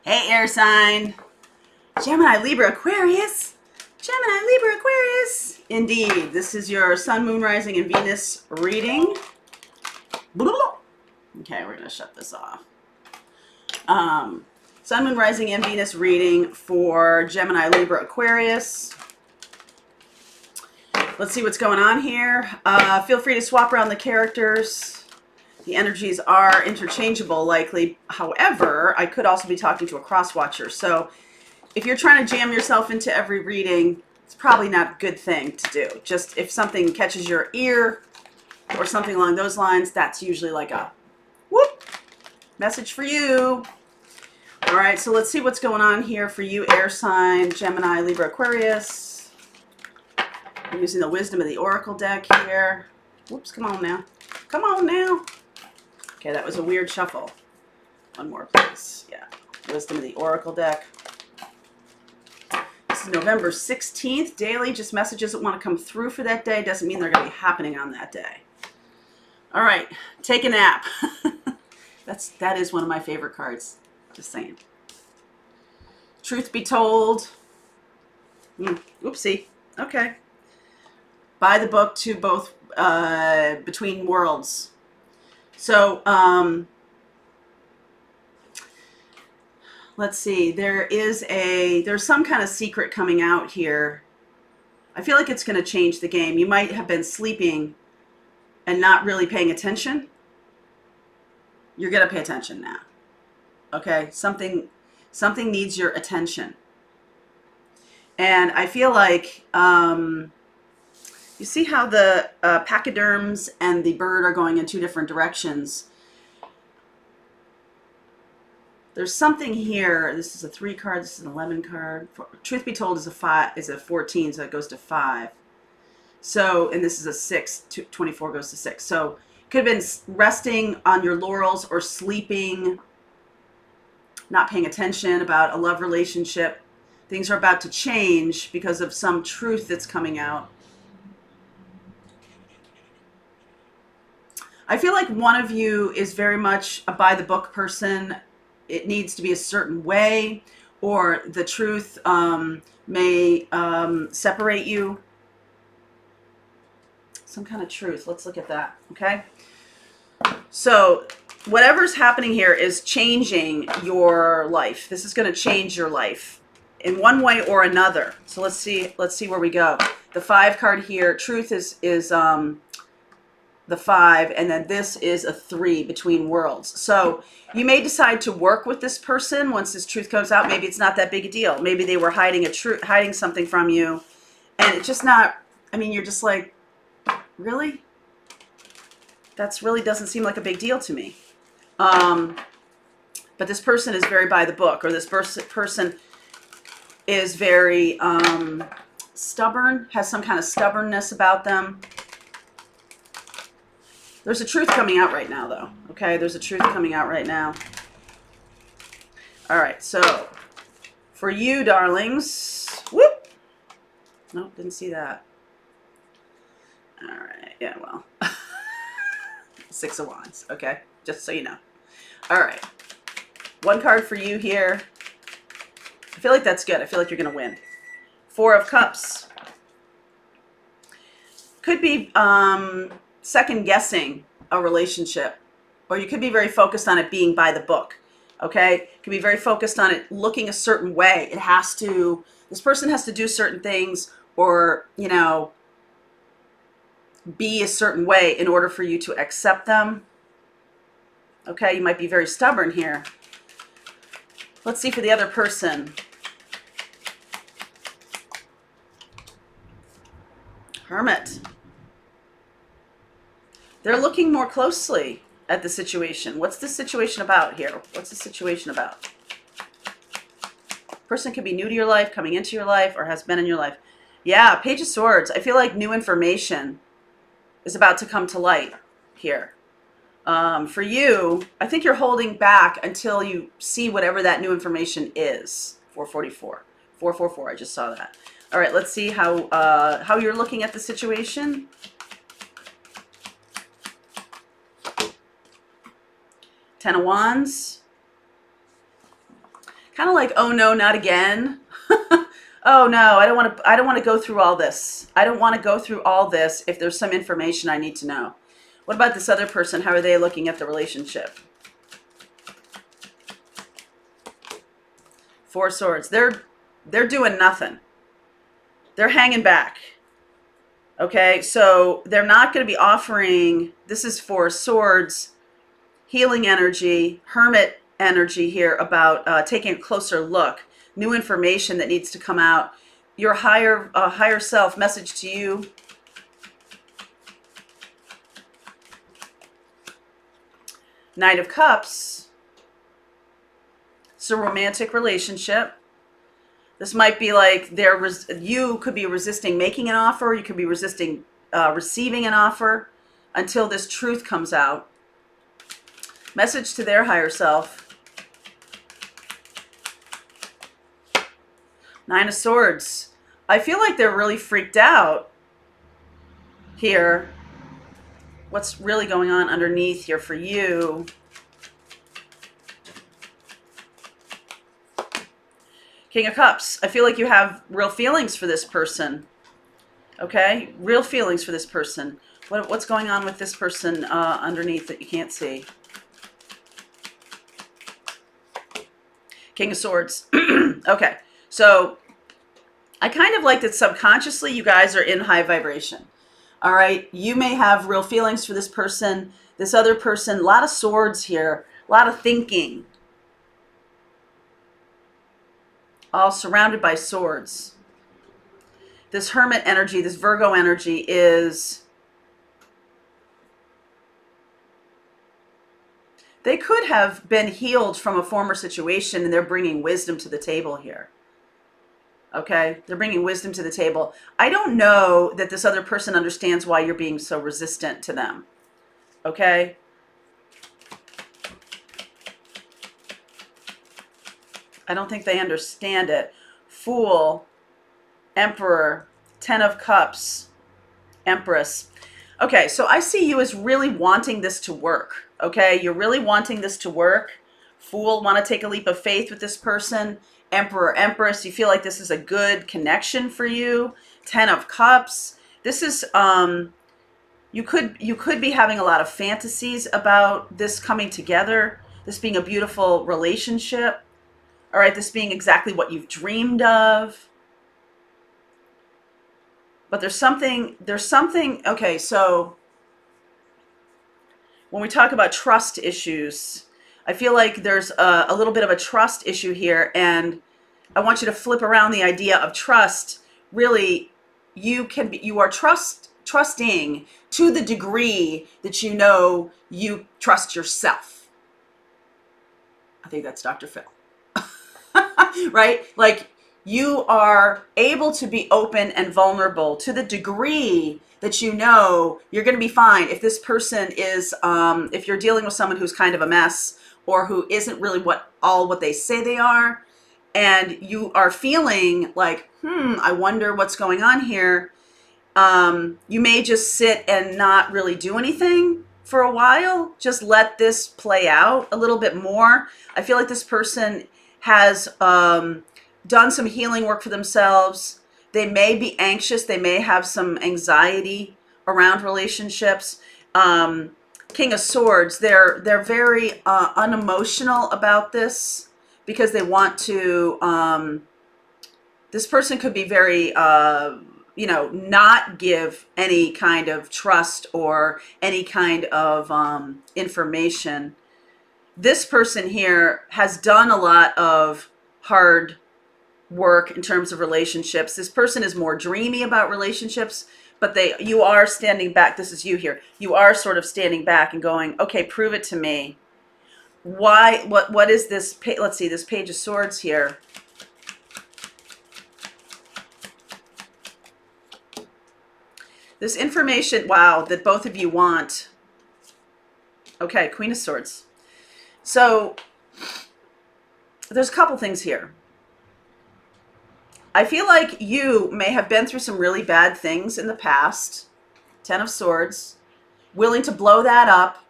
Hey, air sign. Gemini, Libra, Aquarius. Gemini, Libra, Aquarius. Indeed, this is your Sun, Moon, Rising, and Venus reading. Okay, we're going to shut this off. Sun, Moon, Rising, and Venus reading for Gemini, Libra, Aquarius. Let's see what's going on here. Feel free to swap around the characters. The energies are interchangeable, likely. However, I could also be talking to a cross-watcher. So if you're trying to jam yourself into every reading, it's probably not a good thing to do. Just if something catches your ear or something along those lines, that's usually like a whoop, message for you. All right, so let's see what's going on here for you, air sign, Gemini, Libra, Aquarius. I'm using the Wisdom of the Oracle deck here. Whoops, come on now. Come on now. Okay, that was a weird shuffle. One more, please. Yeah, Wisdom of the Oracle deck. This is November 16th. Daily, just messages that want to come through for that day. Doesn't mean they're going to be happening on that day. All right, take a nap. That is one of my favorite cards. Just saying. Truth be told. Oopsie. Okay. Buy the book to both Between Worlds. So let's see. There's some kind of secret coming out here. I feel like it's going to change the game. You might have been sleeping and not really paying attention. You're going to pay attention now. Okay? Something needs your attention. And I feel like you see how the pachyderms and the bird are going in two different directions. There's something here. This is a 3 card. This is an 11 card. Truth be told, is a 14, so it goes to 5. So, and this is a 6. 24 goes to 6. So, could have been resting on your laurels or sleeping, not paying attention about a love relationship. Things are about to change because of some truth that's coming out. I feel like one of you is very much a by-the-book person. It needs to be a certain way, or the truth may separate you. Some kind of truth. Let's look at that, okay? So whatever's happening here is changing your life. This is going to change your life in one way or another. So let's see where we go. The 5 card here, truth is the 5, and then this is a 3, Between Worlds. So you may decide to work with this person once this truth comes out. Maybe it's not that big a deal. Maybe they were hiding something from you, and it's just not. I mean, you're just like, really? That's really doesn't seem like a big deal to me. But this person is very by the book, or this person is very stubborn, has some kind of stubbornness about them. There's a truth coming out right now, though. Okay, there's a truth coming out right now. All right, so for you, darlings. Whoop! Nope, didn't see that. All right, yeah, well. 6 of Wands, okay? Just so you know. All right. 1 card for you here. I feel like that's good. I feel like you're going to win. 4 of Cups. Could be second-guessing a relationship, or you could be very focused on it being by the book, okay? Could be very focused on it looking a certain way. It has to, this person has to do certain things, or, you know, be a certain way in order for you to accept them. Okay, you might be very stubborn here. Let's see for the other person. Hermit. They're looking more closely at the situation. What's the situation about here? What's the situation about? Person could be new to your life, coming into your life, or has been in your life. Yeah, Page of Swords. I feel like new information is about to come to light here. For you, I think you're holding back until you see whatever that new information is. 444. 444, I just saw that. All right, let's see how you're looking at the situation. Ten of Wands. Kind of like, oh no, not again. Oh no, I don't want to go through all this. I don't want to go through all this if there's some information I need to know. What about this other person? How are they looking at the relationship? Four Swords. They're doing nothing. They're hanging back. Okay, so they're not going to be offering, this is Four Swords, healing energy, hermit energy here about taking a closer look, new information that needs to come out. Your higher self, message to you. Knight of Cups. It's a romantic relationship. This might be like you could be resisting making an offer. You could be resisting receiving an offer until this truth comes out. Message to their higher self. Nine of Swords. I feel like they're really freaked out here. What's really going on underneath here for you? King of Cups. I feel like you have real feelings for this person. Okay? Real feelings for this person. What's going on with this person underneath that you can't see? King of Swords. Okay. So I kind of like that subconsciously you guys are in high vibration. All right? You may have real feelings for this person. This other person, a lot of swords here. A lot of thinking. All surrounded by swords. This hermit energy, this Virgo energy is, they could have been healed from a former situation and they're bringing wisdom to the table here. Okay? They're bringing wisdom to the table. I don't know that this other person understands why you're being so resistant to them. Okay? I don't think they understand it. Fool, Emperor, Ten of Cups, Empress. Okay, so I see you as really wanting this to work. Okay, you're really wanting this to work. Fool, want to take a leap of faith with this person. Emperor, Empress, you feel like this is a good connection for you. Ten of Cups. This is, you could be having a lot of fantasies about this coming together. This being a beautiful relationship. All right, this being exactly what you've dreamed of. But there's something, okay, so when we talk about trust issues, I feel like there's a little bit of a trust issue here, and I want you to flip around the idea of trust. Really, you are trusting to the degree that you know you trust yourself. I think that's Dr. Phil. Right? Like, you are able to be open and vulnerable to the degree that you know you're going to be fine. If this person is, if you're dealing with someone who's kind of a mess or who isn't really what they say they are, and you are feeling like, I wonder what's going on here, you may just sit and not really do anything for a while. Just let this play out a little bit more. I feel like this person has done some healing work for themselves. They may be anxious. They may have some anxiety around relationships. King of Swords, they're very unemotional about this because they want to, this person could be very, not give any kind of trust or any kind of information. This person here has done a lot of hard work in terms of relationships. This person is more dreamy about relationships, but you are standing back. This is you here. You are sort of standing back and going, okay, prove it to me. Why, what is this? Let's see, this Page of Swords here. This information, wow, that both of you want. Okay, Queen of Swords. So there's a couple things here. I feel like you may have been through some really bad things in the past. Ten of Swords. Willing to blow that up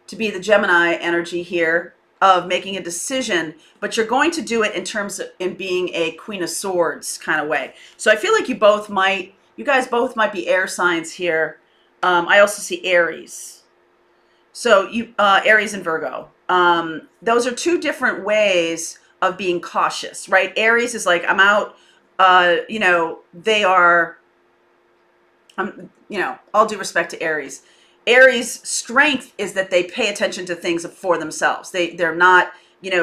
to be the Gemini energy here. of making a decision, but you're going to do it in terms of in being a Queen of Swords kind of way. So I feel like you guys both might be air signs here. I also see Aries. So Aries and Virgo. Those are two different ways of being cautious, right? Aries is like, I'm out, they are, all due respect to Aries. Aries' strength is that they pay attention to things for themselves. They're not,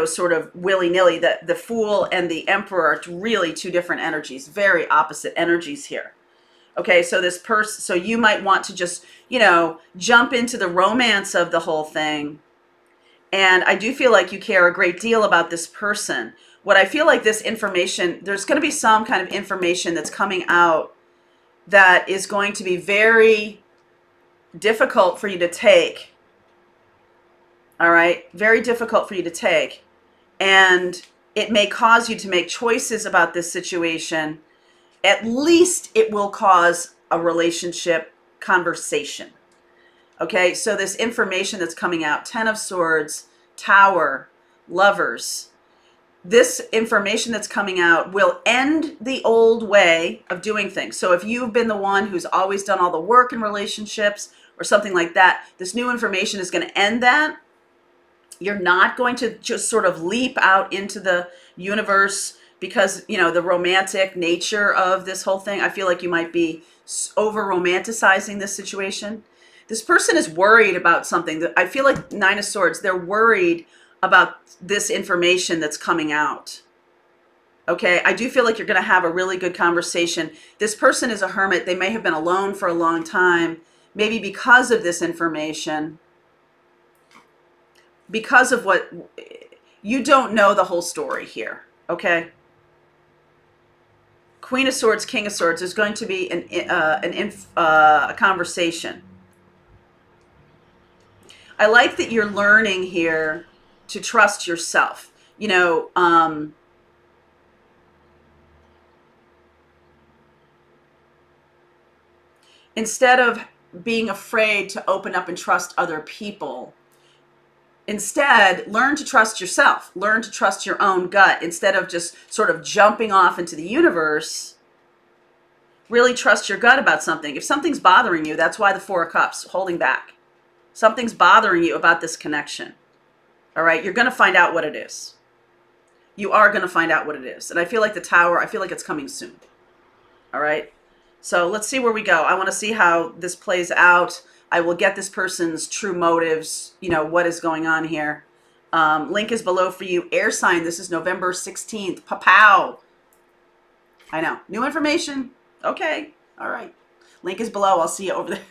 sort of willy-nilly. The Fool and the Emperor are really two different energies, very opposite energies here. Okay, so so you might want to just, jump into the romance of the whole thing. And I do feel like you care a great deal about this person. What I feel like this information, there's going to be some kind of information that's coming out that is going to be very difficult for you to take. All right, very difficult for you to take. And it may cause you to make choices about this situation. At least it will cause a relationship conversation. Okay, so this information that's coming out, 10 of Swords, Tower, Lovers, this information that's coming out will end the old way of doing things. So if you've been the one who's always done all the work in relationships or something like that, this new information is going to end that. You're not going to just sort of leap out into the universe because, the romantic nature of this whole thing. I feel like you might be over-romanticizing this situation. This person is worried about something. I feel like 9 of Swords, they're worried about this information that's coming out. Okay, I do feel like you're going to have a really good conversation. This person is a hermit. They may have been alone for a long time, maybe because of this information, because of what, you don't know the whole story here, okay? Queen of Swords, King of Swords, there's going to be a conversation. I like that you're learning here to trust yourself. Instead of being afraid to open up and trust other people, instead, learn to trust yourself. Learn to trust your own gut. Instead of just sort of jumping off into the universe, really trust your gut about something. If something's bothering you, that's why the 4 of Cups, holding back. Something's bothering you about this connection. All right, you're going to find out what it is. You are going to find out what it is. And I feel like the Tower, I feel like it's coming soon. All right, so let's see where we go. I want to see how this plays out. I will get this person's true motives, what is going on here. Link is below for you. Air sign, this is November 16th. Pa-pow. I know. New information. Okay. All right. Link is below. I'll see you over there.